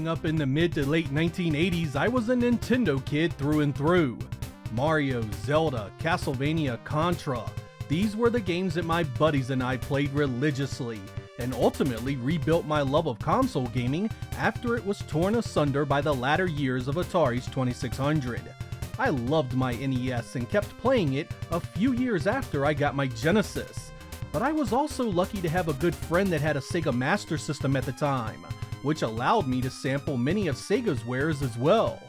Growing up in the mid to late 1980s, I was a Nintendo kid through and through. Mario, Zelda, Castlevania, Contra. These were the games that my buddies and I played religiously, and ultimately rebuilt my love of console gaming after it was torn asunder by the latter years of Atari's 2600. I loved my NES and kept playing it a few years after I got my Genesis. But I was also lucky to have a good friend that had a Sega Master System at the time, which allowed me to sample many of Sega's wares as well.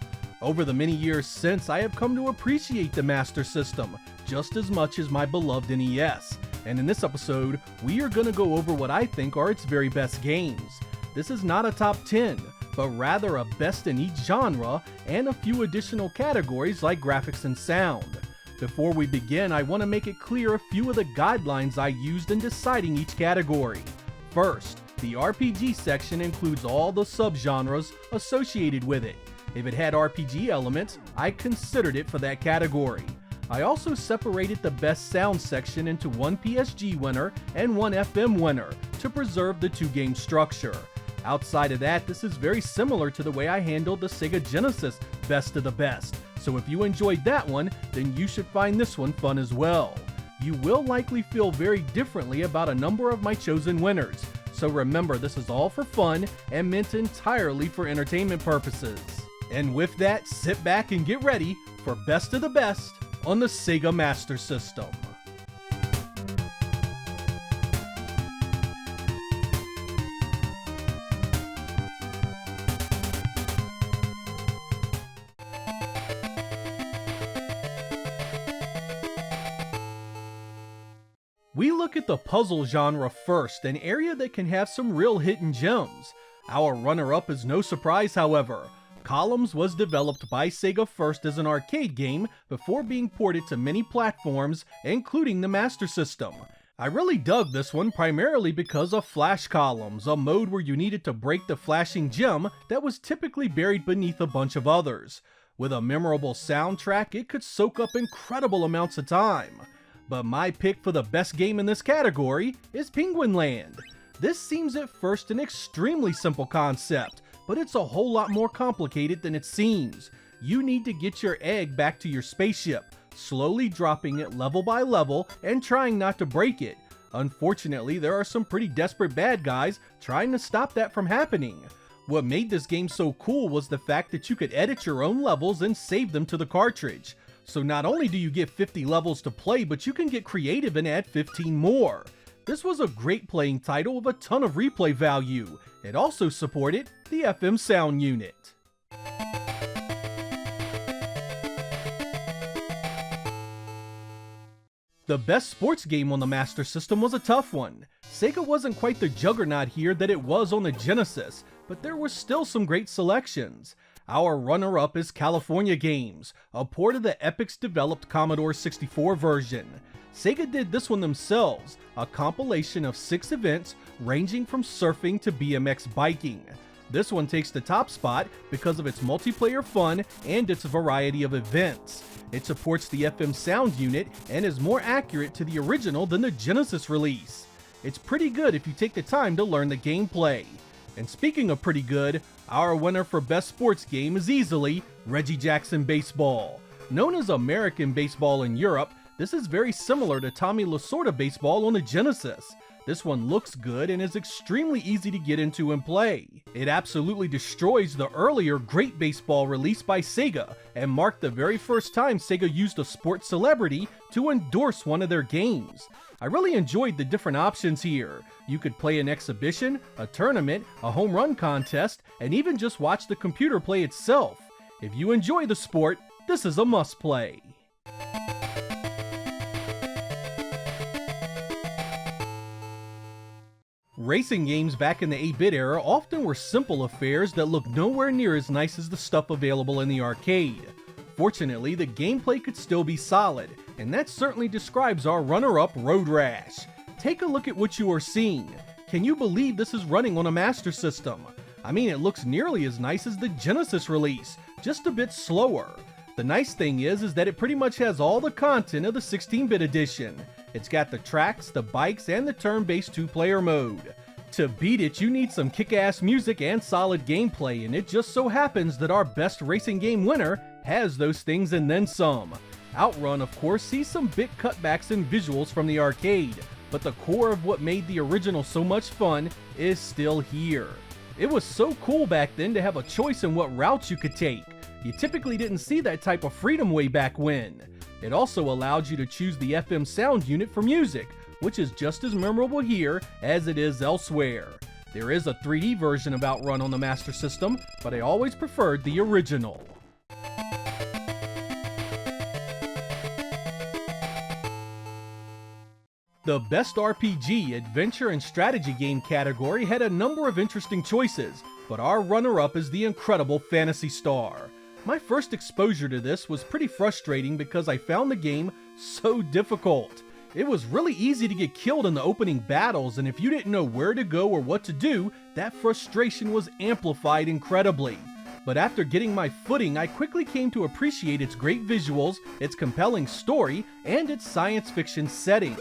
Over the many years since, I have come to appreciate the Master System just as much as my beloved NES, and in this episode, we are going to go over what I think are its very best games. This is not a top 10, but rather a best in each genre and a few additional categories like graphics and sound. Before we begin, I want to make it clear a few of the guidelines I used in deciding each category. First, the RPG section includes all the subgenres associated with it. If it had RPG elements, I considered it for that category. I also separated the best sound section into one PSG winner and one FM winner to preserve the two-game structure. Outside of that, this is very similar to the way I handled the Sega Genesis Best of the Best, so if you enjoyed that one, then you should find this one fun as well. You will likely feel very differently about a number of my chosen winners, so remember this is all for fun and meant entirely for entertainment purposes. And with that, sit back and get ready for Best of the Best on the Sega Master System. We look at the puzzle genre first, an area that can have some real hidden gems. Our runner-up is no surprise, however. Columns was developed by Sega first as an arcade game before being ported to many platforms, including the Master System. I really dug this one primarily because of Flash Columns, a mode where you needed to break the flashing gem that was typically buried beneath a bunch of others. With a memorable soundtrack, it could soak up incredible amounts of time. But my pick for the best game in this category is Penguin Land. This seems at first an extremely simple concept, but it's a whole lot more complicated than it seems. You need to get your egg back to your spaceship, slowly dropping it level by level and trying not to break it. Unfortunately, there are some pretty desperate bad guys trying to stop that from happening. What made this game so cool was the fact that you could edit your own levels and save them to the cartridge. So not only do you get 50 levels to play, but you can get creative and add 15 more. This was a great playing title with a ton of replay value. It also supported the FM sound unit. The best sports game on the Master System was a tough one. Sega wasn't quite the juggernaut here that it was on the Genesis, but there were still some great selections. Our runner-up is California Games, a port of the Epic's developed Commodore 64 version. Sega did this one themselves, a compilation of 6 events ranging from surfing to BMX biking. This one takes the top spot because of its multiplayer fun and its variety of events. It supports the FM sound unit and is more accurate to the original than the Genesis release. It's pretty good if you take the time to learn the gameplay. And speaking of pretty good, our winner for Best Sports Game is easily Reggie Jackson Baseball. Known as American Baseball in Europe, this is very similar to Tommy Lasorda Baseball on the Genesis. This one looks good and is extremely easy to get into and play. It absolutely destroys the earlier Great Baseball released by Sega and marked the very first time Sega used a sports celebrity to endorse one of their games. I really enjoyed the different options here. You could play an exhibition, a tournament, a home run contest, and even just watch the computer play itself. If you enjoy the sport, this is a must play. Racing games back in the 8-bit era often were simple affairs that looked nowhere near as nice as the stuff available in the arcade. Fortunately, the gameplay could still be solid, and that certainly describes our runner-up Road Rash. Take a look at what you are seeing. Can you believe this is running on a Master System? I mean, it looks nearly as nice as the Genesis release, just a bit slower. The nice thing is that it pretty much has all the content of the 16-bit edition. It's got the tracks, the bikes, and the turn-based 2-player mode. To beat it, you need some kick-ass music and solid gameplay, and it just so happens that our best racing game winner has those things and then some. OUTRUN, of course, sees some bit cutbacks and visuals from the arcade, but the core of what made the original so much fun is still here. It was so cool back then to have a choice in what routes you could take. You typically didn't see that type of freedom way back when. It also allowed you to choose the FM sound unit for music, which is just as memorable here as it is elsewhere. There is a 3D version of OUTRUN on the Master System, but I always preferred the original. The Best RPG, Adventure, and Strategy Game category had a number of interesting choices, but our runner-up is the incredible Phantasy Star. My first exposure to this was pretty frustrating because I found the game so difficult. It was really easy to get killed in the opening battles, and if you didn't know where to go or what to do, that frustration was amplified incredibly. But after getting my footing, I quickly came to appreciate its great visuals, its compelling story, and its science fiction setting.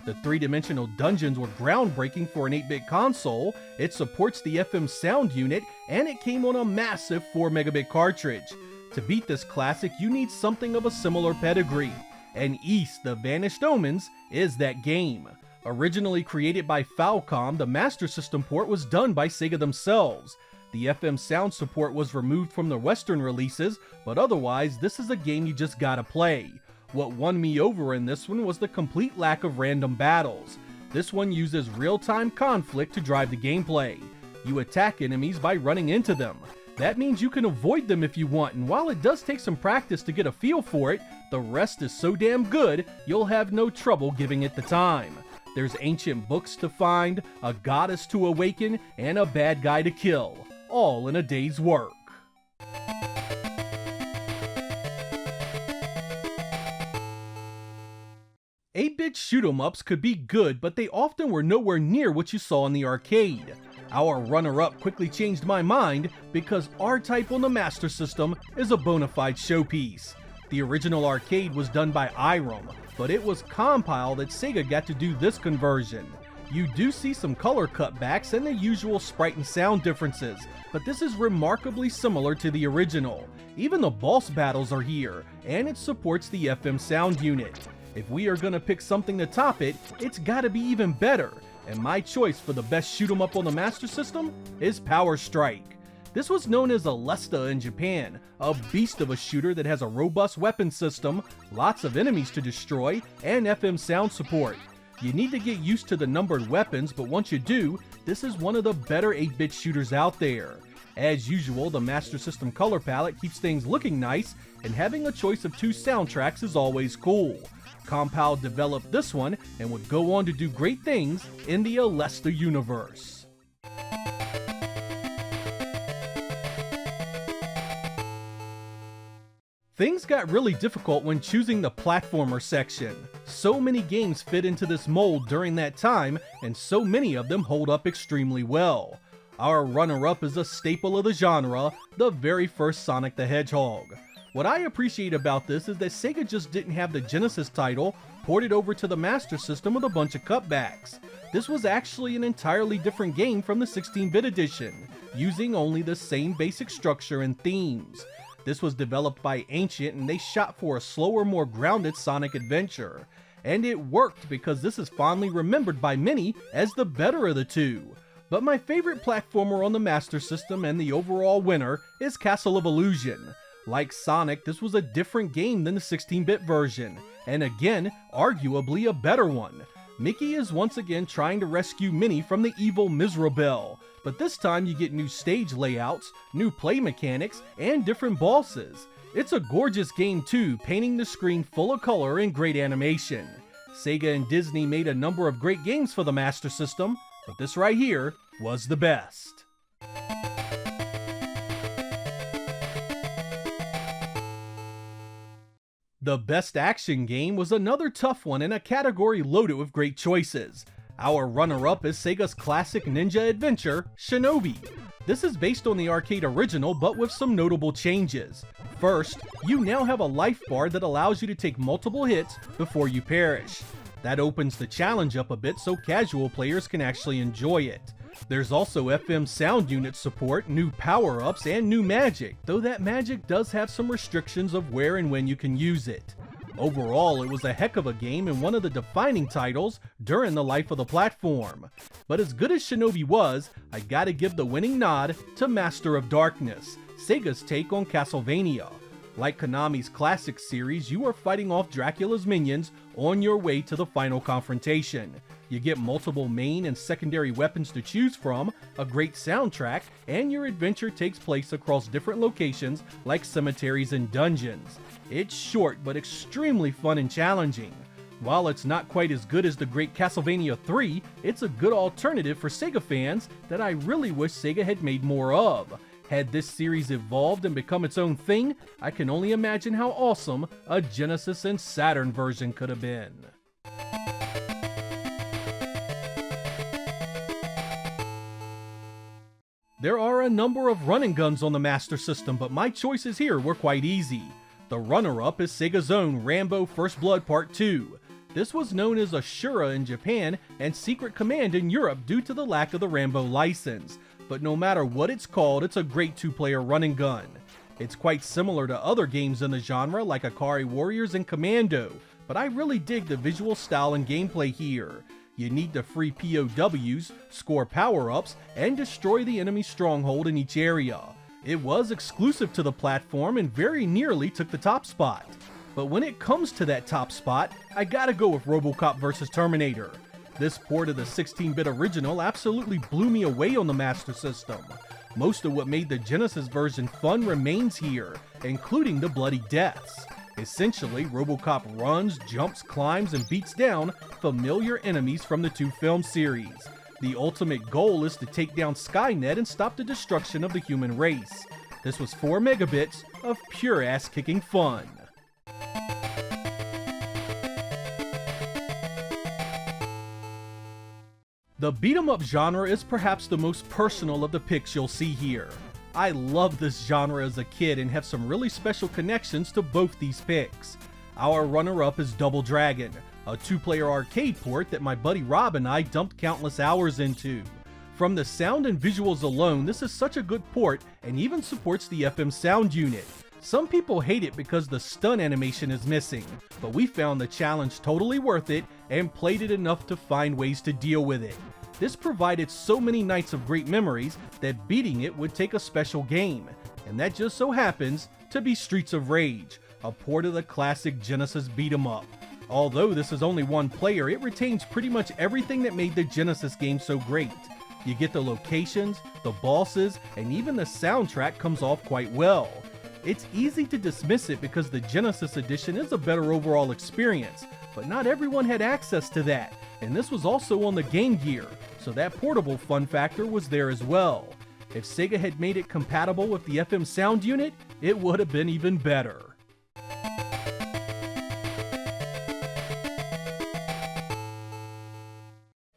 The three-dimensional dungeons were groundbreaking for an 8-bit console, it supports the FM sound unit, and it came on a massive 4-megabit cartridge. To beat this classic, you need something of a similar pedigree. And Ys, the Vanished Omens, is that game. Originally created by Falcom, the Master System port was done by Sega themselves. The FM sound support was removed from the Western releases, but otherwise this is a game you just gotta play. What won me over in this one was the complete lack of random battles. This one uses real-time conflict to drive the gameplay. You attack enemies by running into them. That means you can avoid them if you want, and while it does take some practice to get a feel for it, the rest is so damn good, you'll have no trouble giving it the time. There's ancient books to find, a goddess to awaken, and a bad guy to kill, all in a day's work. Eight-bit shoot-'em-ups could be good, but they often were nowhere near what you saw in the arcade. Our runner-up quickly changed my mind because R-Type on the Master System is a bona fide showpiece. The original arcade was done by IROM, but it was compiled that Sega got to do this conversion. You do see some color cutbacks and the usual sprite and sound differences, but this is remarkably similar to the original. Even the boss battles are here, and it supports the FM sound unit. If we are gonna pick something to top it, it's gotta be even better. And my choice for the best shoot-'em-up on the Master System is Power Strike. This was known as a Lesta in Japan, a beast of a shooter that has a robust weapon system, lots of enemies to destroy, and FM sound support. You need to get used to the numbered weapons, but once you do, this is one of the better 8-bit shooters out there. As usual, the Master System color palette keeps things looking nice, and having a choice of 2 soundtracks is always cool. Compile developed this one and would go on to do great things in the Alesta universe. Things got really difficult when choosing the platformer section. So many games fit into this mold during that time, and so many of them hold up extremely well. Our runner-up is a staple of the genre, the very first Sonic the Hedgehog. What I appreciate about this is that Sega just didn't have the Genesis title ported over to the Master System with a bunch of cutbacks. This was actually an entirely different game from the 16-bit edition, using only the same basic structure and themes. This was developed by Ancient, and they shot for a slower, more grounded Sonic adventure. And it worked because this is fondly remembered by many as the better of the two. But my favorite platformer on the Master System and the overall winner is Castle of Illusion. Like Sonic, this was a different game than the 16-bit version, and again, arguably a better one. Mickey is once again trying to rescue Minnie from the evil Mizrabel, but this time you get new stage layouts, new play mechanics, and different bosses. It's a gorgeous game too, painting the screen full of color and great animation. Sega and Disney made a number of great games for the Master System, but this right here was the best. The best action game was another tough one in a category loaded with great choices. Our runner-up is Sega's classic ninja adventure, Shinobi. This is based on the arcade original, but with some notable changes. First, you now have a life bar that allows you to take multiple hits before you perish. That opens the challenge up a bit so casual players can actually enjoy it. There's also FM sound unit support, new power-ups, and new magic, though that magic does have some restrictions of where and when you can use it. Overall, it was a heck of a game and one of the defining titles during the life of the platform. But as good as Shinobi was, I gotta give the winning nod to Master of Darkness, Sega's take on Castlevania. Like Konami's classic series, you are fighting off Dracula's minions on your way to the final confrontation. You get multiple main and secondary weapons to choose from, a great soundtrack, and your adventure takes place across different locations like cemeteries and dungeons. It's short but extremely fun and challenging. While it's not quite as good as the great Castlevania 3, it's a good alternative for Sega fans that I really wish Sega had made more of. Had this series evolved and become its own thing, I can only imagine how awesome a Genesis and Saturn version could have been. There are a number of running guns on the Master System, but my choices here were quite easy. The runner-up is Sega's own Rambo First Blood Part 2. This was known as Ashura in Japan and Secret Command in Europe due to the lack of the Rambo license, but no matter what it's called, it's a great two-player running gun. It's quite similar to other games in the genre like Akari Warriors and Commando, but I really dig the visual style and gameplay here. You need to free POWs, score power-ups, and destroy the enemy stronghold in each area. It was exclusive to the platform and very nearly took the top spot. But when it comes to that top spot, I gotta go with ROBOCOP vs. Terminator. This port of the 16-bit original absolutely blew me away on the Master System. Most of what made the Genesis version fun remains here, including the bloody deaths. Essentially, ROBOCOP runs, jumps, climbs, and beats down familiar enemies from the two film series. The ultimate goal is to take down Skynet and stop the destruction of the human race. This was 4 megabits of pure ass-kicking fun. The beat-em-up genre is perhaps the most personal of the picks you'll see here. I loved this genre as a kid and have some really special connections to both these picks. Our runner-up is Double Dragon, a 2-player arcade port that my buddy Rob and I dumped countless hours into. From the sound and visuals alone, this is such a good port and even supports the FM sound unit. Some people hate it because the stun animation is missing, but we found the challenge totally worth it and played it enough to find ways to deal with it. This provided so many nights of great memories that beating it would take a special game, and that just so happens to be Streets of Rage, a port of the classic Genesis beat-em-up. Although this is only one player, it retains pretty much everything that made the Genesis game so great. You get the locations, the bosses, and even the soundtrack comes off quite well. It's easy to dismiss it because the Genesis edition is a better overall experience, but not everyone had access to that, and this was also on the Game Gear, so that portable fun factor was there as well. If Sega had made it compatible with the FM sound unit, it would have been even better.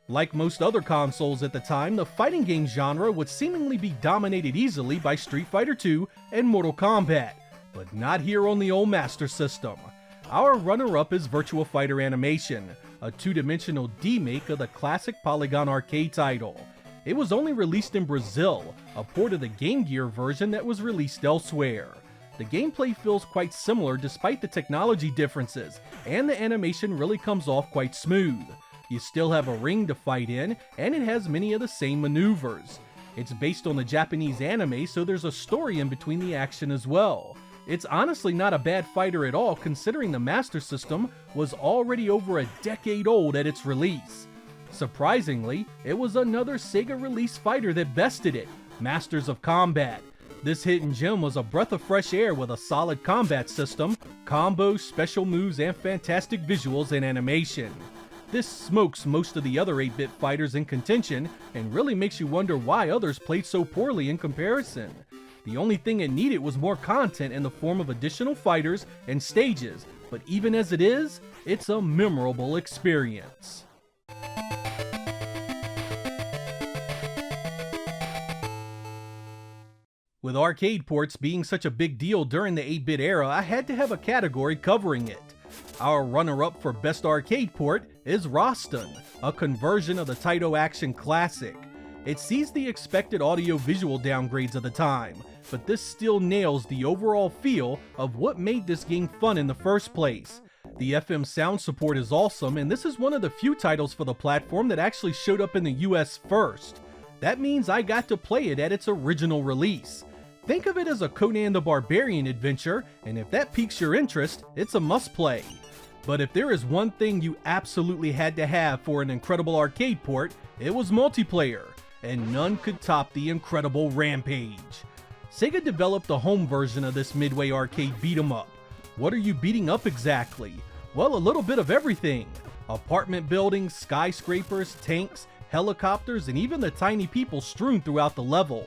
Like most other consoles at the time, the fighting game genre would seemingly be dominated easily by Street Fighter II and Mortal Kombat, but not here on the old Master System. Our runner-up is Virtua Fighter Animation, a two-dimensional demake of the classic Polygon arcade title. It was only released in Brazil, a port of the Game Gear version that was released elsewhere. The gameplay feels quite similar despite the technology differences, and the animation really comes off quite smooth. You still have a ring to fight in, and it has many of the same maneuvers. It's based on the Japanese anime, so there's a story in between the action as well. It's honestly not a bad fighter at all, considering the Master System was already over a decade old at its release. Surprisingly, it was another Sega release fighter that bested it, Masters of Combat. This hidden gem was a breath of fresh air with a solid combat system, combos, special moves, and fantastic visuals and animation. This smokes most of the other 8-bit fighters in contention and really makes you wonder why others played so poorly in comparison. The only thing it needed was more content in the form of additional fighters and stages, but even as it is, it's a memorable experience. With arcade ports being such a big deal during the 8-bit era, I had to have a category covering it. Our runner-up for Best Arcade Port is RASTAN, a conversion of the Taito Action Classic. It sees the expected audio-visual downgrades of the time, but this still nails the overall feel of what made this game fun in the first place. The FM sound support is awesome, and this is one of the few titles for the platform that actually showed up in the US first. That means I got to play it at its original release. Think of it as a Conan the Barbarian adventure, and if that piques your interest, it's a must-play. But if there is one thing you absolutely had to have for an incredible arcade port, it was multiplayer, and none could top the incredible Rampage. Sega developed a home version of this midway arcade beat-em-up. What are you beating up exactly? Well, a little bit of everything. Apartment buildings, skyscrapers, tanks, helicopters, and even the tiny people strewn throughout the level.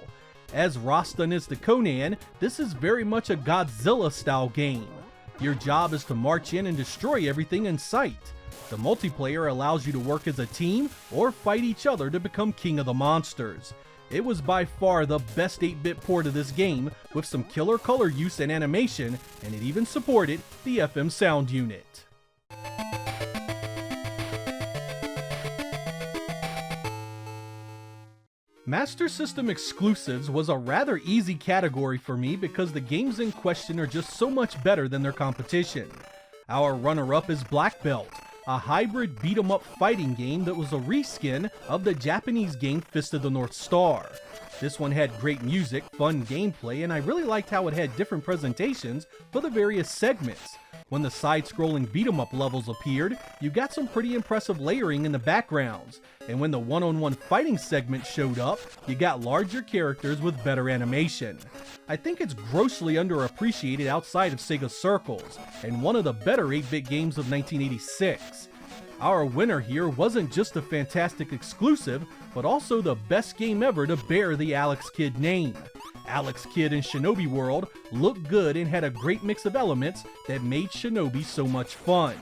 As RASTAN is to Conan, this is very much a Godzilla-style game. Your job is to march in and destroy everything in sight. The multiplayer allows you to work as a team or fight each other to become king of the monsters. It was by far the best 8-bit port of this game, with some killer color use and animation, and it even supported the FM sound unit. Master System exclusives was a rather easy category for me because the games in question are just so much better than their competition. Our runner-up is Black Belt, a hybrid beat-em-up fighting game that was a reskin of the Japanese game Fist of the North Star. This one had great music, fun gameplay, and I really liked how it had different presentations for the various segments. When the side-scrolling beat-em-up levels appeared, you got some pretty impressive layering in the backgrounds, and when the one-on-one fighting segment showed up, you got larger characters with better animation. I think it's grossly underappreciated outside of Sega circles, and one of the better 8-bit games of 1986. Our winner here wasn't just a fantastic exclusive, but also the best game ever to bear the Alex Kidd name. Alex Kidd in Shinobi World looked good and had a great mix of elements that made Shinobi so much fun.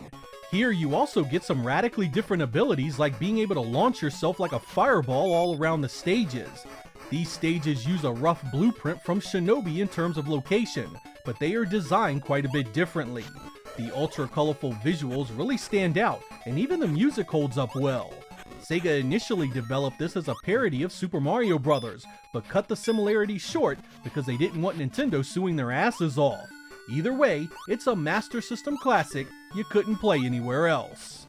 Here you also get some radically different abilities, like being able to launch yourself like a fireball all around the stages. These stages use a rough blueprint from Shinobi in terms of location, but they are designed quite a bit differently. The ultra colorful visuals really stand out, and even the music holds up well. Sega initially developed this as a parody of Super Mario Bros., but cut the similarities short because they didn't want Nintendo suing their asses off. Either way, it's a Master System classic you couldn't play anywhere else.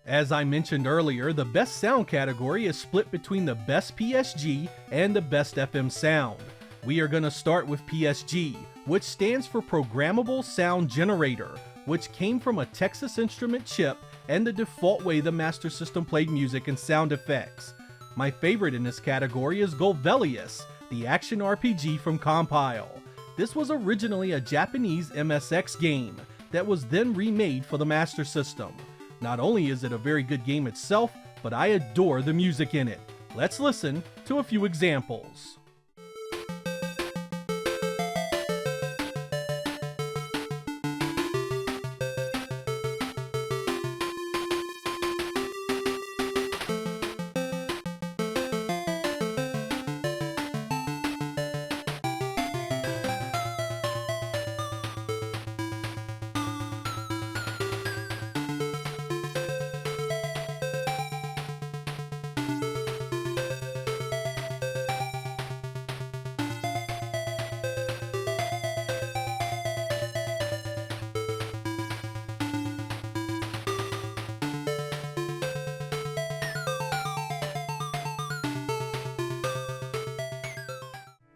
As I mentioned earlier, the best sound category is split between the best PSG and the best FM sound. We are going to start with PSG, which stands for Programmable Sound Generator, which came from a Texas Instrument chip and the default way the Master System played music and sound effects. My favorite in this category is Golvelius, the action RPG from Compile. This was originally a Japanese MSX game that was then remade for the Master System. Not only is it a very good game itself, but I adore the music in it. Let's listen to a few examples.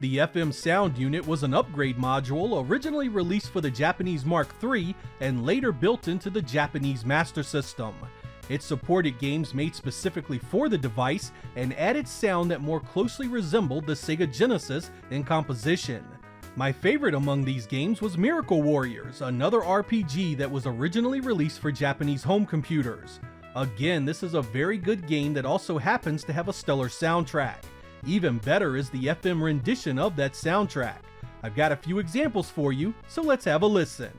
The FM sound unit was an upgrade module originally released for the Japanese Mark III and later built into the Japanese Master System. It supported games made specifically for the device and added sound that more closely resembled the Sega Genesis in composition. My favorite among these games was Miracle Warriors, another RPG that was originally released for Japanese home computers. Again, this is a very good game that also happens to have a stellar soundtrack. Even better is the FM rendition of that soundtrack. I've got a few examples for you, so let's have a listen.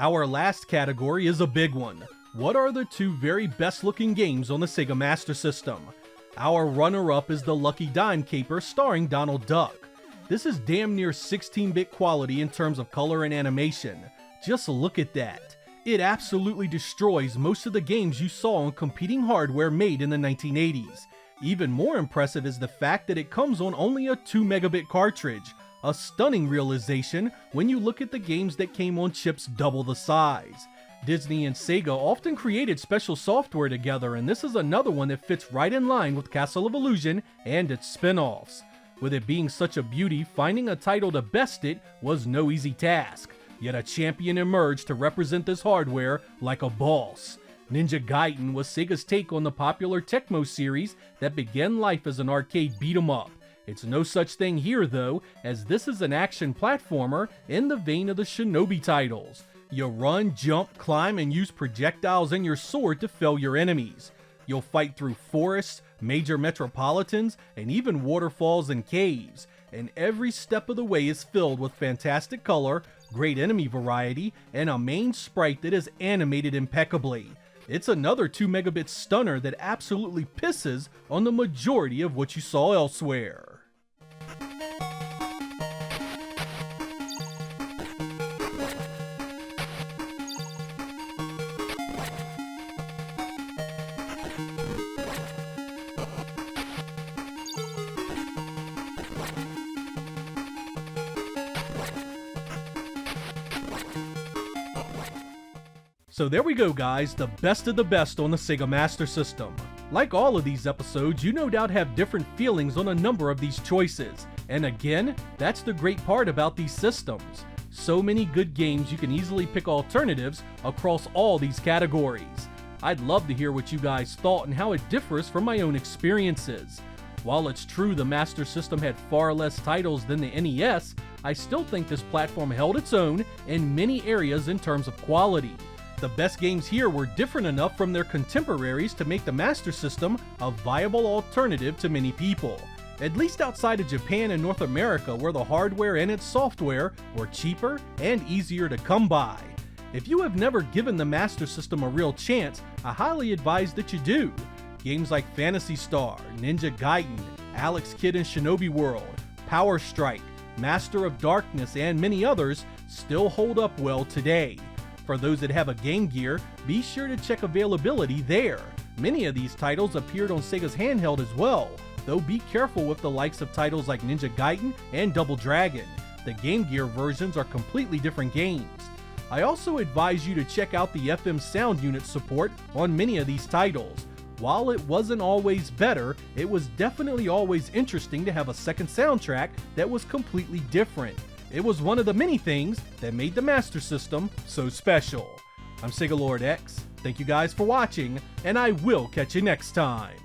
Our last category is a big one. What are the two very best looking games on the Sega Master System? Our runner-up is the Lucky Dime Caper starring Donald Duck. This is damn near 16-bit quality in terms of color and animation. Just look at that. It absolutely destroys most of the games you saw on competing hardware made in the 1980s. Even more impressive is the fact that it comes on only a 2 megabit cartridge, a stunning realization when you look at the games that came on chips double the size. Disney and Sega often created special software together, and this is another one that fits right in line with Castle of Illusion and its spin-offs. With it being such a beauty, finding a title to best it was no easy task, yet a champion emerged to represent this hardware like a boss. Ninja Gaiden was Sega's take on the popular Tecmo series that began life as an arcade beat-em-up. It's no such thing here though, as this is an action platformer in the vein of the Shinobi titles. You run, jump, climb, and use projectiles and your sword to fell your enemies. You'll fight through forests, major metropolitans, and even waterfalls and caves. And every step of the way is filled with fantastic color, great enemy variety, and a main sprite that is animated impeccably. It's another 2 megabit stunner that absolutely pisses on the majority of what you saw elsewhere. So there we go guys, the best of the best on the Sega Master System. Like all of these episodes, you no doubt have different feelings on a number of these choices. And again, that's the great part about these systems. So many good games you can easily pick alternatives across all these categories. I'd love to hear what you guys thought and how it differs from my own experiences. While it's true the Master System had far less titles than the NES, I still think this platform held its own in many areas in terms of quality. The best games here were different enough from their contemporaries to make the Master System a viable alternative to many people, at least outside of Japan and North America, where the hardware and its software were cheaper and easier to come by. If you have never given the Master System a real chance, I highly advise that you do. Games like Phantasy Star, Ninja Gaiden, Alex Kidd in Shinobi World, Power Strike, Master of Darkness, and many others still hold up well today. For those that have a Game Gear, be sure to check availability there. Many of these titles appeared on Sega's handheld as well, though be careful with the likes of titles like Ninja Gaiden and Double Dragon. The Game Gear versions are completely different games. I also advise you to check out the FM sound unit support on many of these titles. While it wasn't always better, it was definitely always interesting to have a second soundtrack that was completely different. It was one of the many things that made the Master System so special. I'm Sega Lord X, thank you guys for watching, and I will catch you next time.